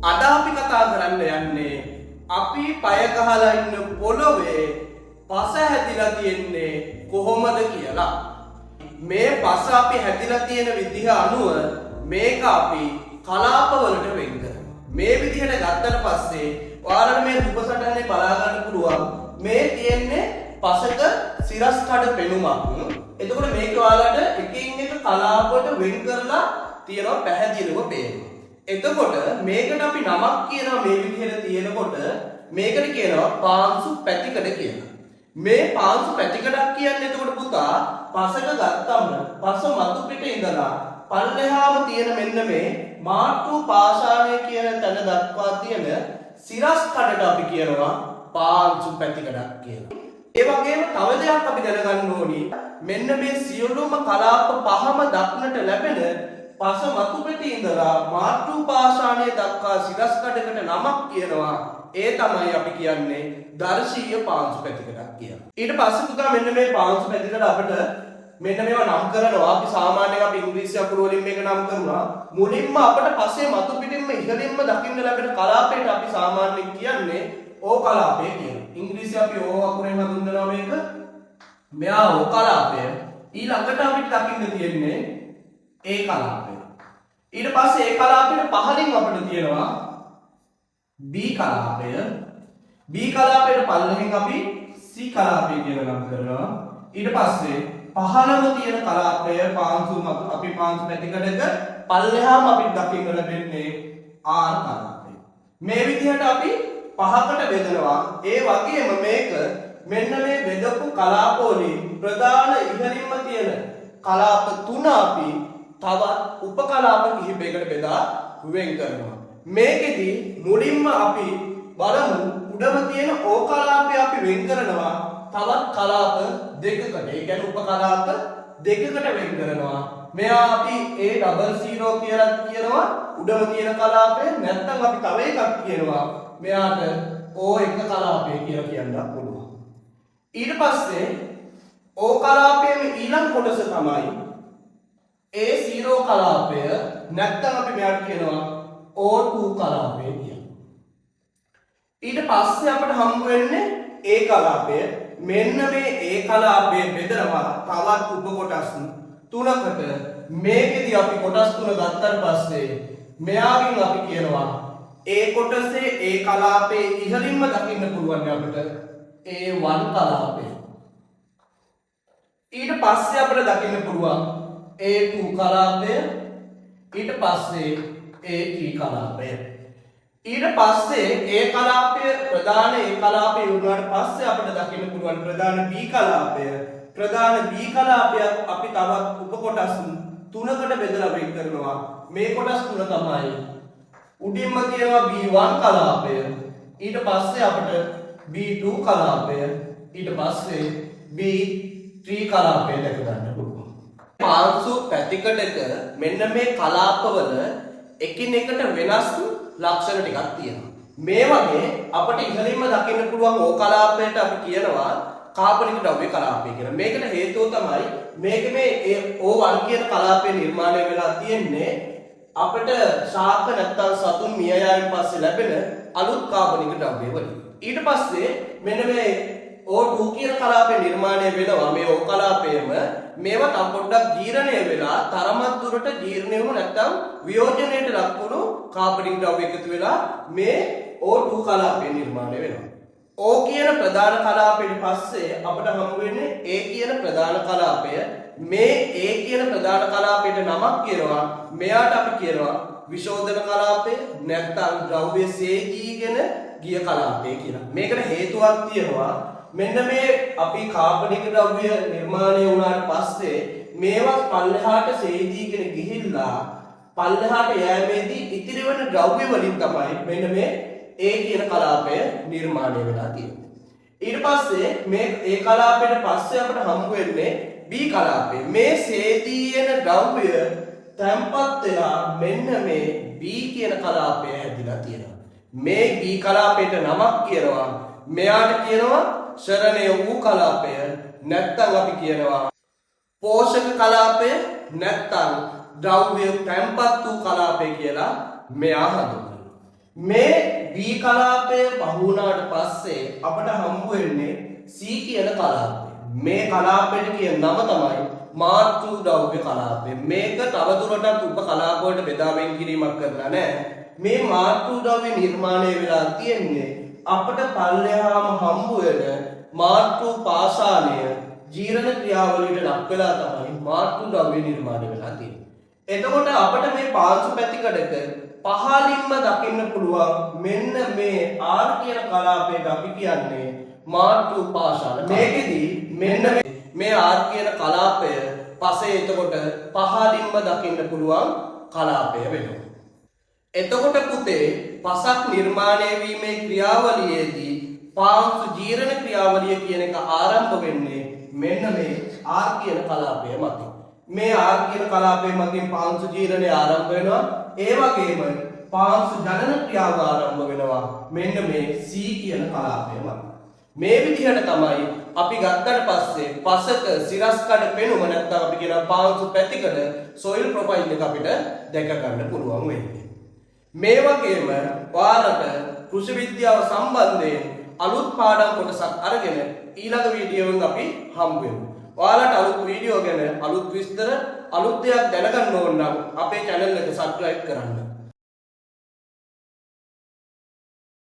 අද අපි කතා කරන්න යන්නේ අපි පය ගහලා ඉන්න පොළොවේ පස හැදිලා තියෙන්නේ කොහොමද කියලා. මේ පස අපි හැදිලා තියෙන විදිහ අනුව මේක අපි කලාප වලට වෙන් කරනවා. මේ විදිහට ගත්තට පස්සේ ඔයාලට මේ රූප සටහනේ බලා ගන්න පුළුවන් මේ තියෙන්නේ පසක සිරස් කඩ පෙනුමක්. එතකොට මේක ඔයාලට එකින් එක කලාපවලට වෙන් කරලා තියෙනවා පැහැදිලිව පේනවා. එතකොට මේකට අපි නමක් කියනවා මේ විදිහට තියෙනකොට මේකට කියනවා පාංශු පැතිකඩ කියලා. මේ පාංශු පැතිකඩක් කියන්නේ එතකොට පුතා පසක ගත්තම පස මතු පිට ඉඳලා පල්ලෙහාම තියෙන මෙන්න මේ මාතෘ පාෂාණය කියන තැන දක්වා තියෙන සිරස් කඩට අපි කියනවා පාංශු පැතිකඩක් කියලා. ඒ වගේම තව දෙයක් අපි දැනගන්න ඕනි මෙන්න මේ සියලුම කලාප පහම දක්නට ලැබෙන පස මතු පිට ඉඳලා මාතෘ පාෂාණය දක්වා සිරස් කඩකට නමක් කියනවා. ඒ තමයි අපි කියන්නේ දර්ශීය පාංශු පැතිකඩක් කියලා. ඊට පස්සේ පුතා මෙන්න මේ පාංශු පැතිකඩ අපිට මෙන්න මේවා නම් කරනවා. අපි සාමාන්‍යයෙන් අපි ඉංග්‍රීසි අකුරු වලින් මේක නම් කරනවා. මුලින්ම අපිට පස්සේ මතු පිටින්ම ඉහළින්ම දකින්න ලැබෙන කලාපයට අපි සාමාන්‍යයෙන් කියන්නේ ඕ කලාපය කියලා. ඉංග්‍රීසි අපි ඕ අකුරෙන් හඳුන්වනවා මේක. මෙයා ඕ කලාපය. ඊළඟට අපිට දකින්න තියෙන්නේ ඒ කලාපය. ඊට පස්සේ ඒ කලාපෙට පහළින් අපිට තියෙනවා B කලාපය. B කලාපයට පල්ලෙහින් අපි C කලාපය කියලා නම් කරනවා. ඊට පස්සේ පහළම තියෙන කලාපය පාංශු අපි පාංශු පැතිකඩක පල්ලෙහාම අපිට දකින්න ලැබෙන්නේ R කලාපය. මේ විදිහට අපි පහකට බෙදනවා. ඒ වගේම මේක මෙන්න මේ බෙදපු කලාප වලින් ප්‍රධාන ඉහළින්ම තියෙන කලාප තුන අපි තවත් උපකලාප කිහිපයකට බෙදා වෙන් කරනවා. මේකෙදි මුලින්ම අපි බලමු උඩම තියෙන ඕ කලාපය අපි වෙන් කරනවා තවත් කලාප දෙකකට. ඒ කියන්නේ උපකලාප දෙකකට වෙන් කරනවා. මෙයා අපි A00 කියලා කියනවා උඩම තියෙන කලාපය. නැත්නම් අපි තව එකක් කියනවා මෙයාට O1 කලාපය කියලා කියන්නත් පුළුවන්. ඊට පස්සේ O කලාපයේ ඊළඟ කොටස තමයි A0 කලාපය. නැත්නම් අපි මෙයාට කියනවා O2 කලාපය කියලා. ඊට පස්සේ අපිට හම්බ වෙන්නේ A කලාපය. මෙන්න මේ A කලාපය බෙදනවා තවත් උප කොටස් තුනකට. මේකෙදි අපි කොටස් තුන ගත්තට පස්සේ මෙයාගෙන් අපි කියනවා A කොටසේ A කලාපයේ ඉහළින්ම දකින්න පුළුවන් අපිට A1 කලාපය. ඊට පස්සේ අපිට දකින්න පුළුවන් A2 කලාපය. ඊට පස්සේ A3 කලාපය. ඊට පස්සේ A කලාපය ප්‍රධාන A කලාපය වුණාට පස්සේ අපිට දකින්න පුළුවන් ප්‍රධාන B කලාපය. ප්‍රධාන B කලාපය අපි තවත් උප කොටස් තුනකට බෙදලා වෙන් කරනවා. මේ කොටස් තුන තමයි උඩින්ම තියෙනවා B1 කලාපය. ඊට පස්සේ අපිට B2 කලාපය. ඊට පස්සේ B3 කලාපය දැක ගන්න පුළුවන්. පාංශු පැතිකඩක මෙන්න මේ කලාපවල එකිනෙකට වෙනස් ලක්ෂණ ටිකක් තියෙනවා. මේ වගේ අපිට ඉහළින්ම දකින්න පුළුවන් ඕ කලාපයට අපි කියනවා කාබනික ද්‍රව්‍ය කලාපය කියලා. මේකට හේතුව තමයි මේක මේ O1 කියන කලාපය නිර්මාණය වෙලා තියෙන්නේ අපිට ශාක නැත්තම් සතුන් මිය යාමෙන් පස්සේ ලැබෙන අලුත් කාබනික ද්‍රව්‍ය වලින්. ඊට පස්සේ මෙන්න මේ O2 කියන කලාපය නිර්මාණය වෙනවා. මේ O කලාපයම මේවා තව පොඩ්ඩක් ජීර්ණය වෙලා තරමක් දුරට ජීර්ණය වුණු නැත්නම් වියෝජනයට ලක් වුණු කාබනික ද්‍රව්‍ය එකතු වෙලා මේ O2 කලාපය නිර්මාණය වෙනවා. O කියන ප්‍රධාන කලාපයෙන් පස්සේ අපිට හමු වෙන්නේ A කියන ප්‍රධාන කලාපය. මේ A කියන ප්‍රධාන කලාපයට නමක් කියනවා. මෙයාට අපි කියනවා විශෝධන කලාපය නැත්නම් ද්‍රව්‍ය සේදීගෙන ගිය කලාපය කියලා. මේකට හේතුවක් තියෙනවා. මෙන්න මේ අපි කාබනික ද්‍රව්‍ය නිර්මාණය වුණාට පස්සේ මේවා පල්ලෙහාට සේදීගෙන ගිහිල්ලා පල්ලෙහාට යෑමේදී ඉතිරි වෙන ද්‍රව්‍ය වලින් තමයි මෙන්න මේ A කියන කලාපය නිර්මාණය වෙලා තියෙන්නේ. ඊට පස්සේ මේ A කලාපයට පස්සේ අපිට හම්බ වෙන්නේ B කලාපය. මේ සේදී යන ද්‍රව්‍ය තැම්පත් වෙලා මෙන්න මේ B කියන කලාපය හැදිලා තියෙනවා. මේ B කලාපයට නමක් කියනවා. මෙයාට කියනවා ශරණය වූ කලාපය. නැත්නම් අපි කියනවා පෝෂක කලාපය නැත්නම් ද්‍රව්‍ය තැම්පත් වූ කලාපය කියලා මෙයා හඳුන්වනවා. මේ B කලාපය පහ වුණාට පස්සේ අපට හම්බ වෙන්නේ C කියන කලාපය. මේ කලාපයට කියන නම තමයි මාතෘ ද්‍රව්‍ය කලාපය. මේක තවදුරටත් උප කලාප වලට බෙදා වෙන් කිරීමක් කරලා නැහැ. මේ මාතෘ ද්‍රව්‍ය නිර්මාණය වෙලා තියෙන්නේ අපට පල්ලෙහාම හම්බ වෙන මාතෘ පාෂාණය ජීර්ණ ක්‍රියාවලියට ලක් වෙලා තමයි මාතෘ ද්‍රව්‍ය නිර්මාණය වෙලා තියෙන්නේ. එතකොට අපිට මේ පාංශු පැතිකඩක පහළින්ම දකින්න පුළුවන් මෙන්න මේ R කියන කලාපයට අපි කියන්නේ මාතෘ පාෂාණ. මේකෙදි මෙන්න මේ R කියන කලාපය පසේ එතකොට පහළින්ම දකින්න පුළුවන් කලාපය වෙනවා. එතකොට පුතේ පසක් නිර්මාණය වීමේ ක්‍රියාවලියේදී පාංශු ජීර්ණ ක්‍රියාවලිය කියන එක ආරම්භ වෙන්නේ මෙන්න මේ R කියන කලාපය මතින්. මේ R කියන කලාපය මතින් පාංශු ජීර්ණය ආරම්භ වෙනවා. ඒ වගේම පාංශු ජනන ක්‍රියාව ආරම්භ වෙනවා මෙන්න මේ C කියන කලාපය මතින්. මේ විදිහට තමයි අපි ගත්තට පස්සේ පසක සිරස්කඩ පෙනුම නැත්නම් අපි කියන පාංශු පැතිකඩ සොයිල් ප්‍රොෆයිල් එක අපිට දැක ගන්න පුළුවන් වෙන්නේ. මේ වගේම ඔයාලට කෘෂි විද්‍යාව සම්බන්ධයෙන් අලුත් පාඩම් කොටසක් අරගෙන ඊළඟ වීඩියෝවෙන් අපි හම්බ වෙමු. ඔයාලට අලුත් වීඩියෝ ගැන අලුත් විස්තර අලුත් දෙයක් දැනගන්න ඕන නම් අපේ channel එක subscribe කරන්න.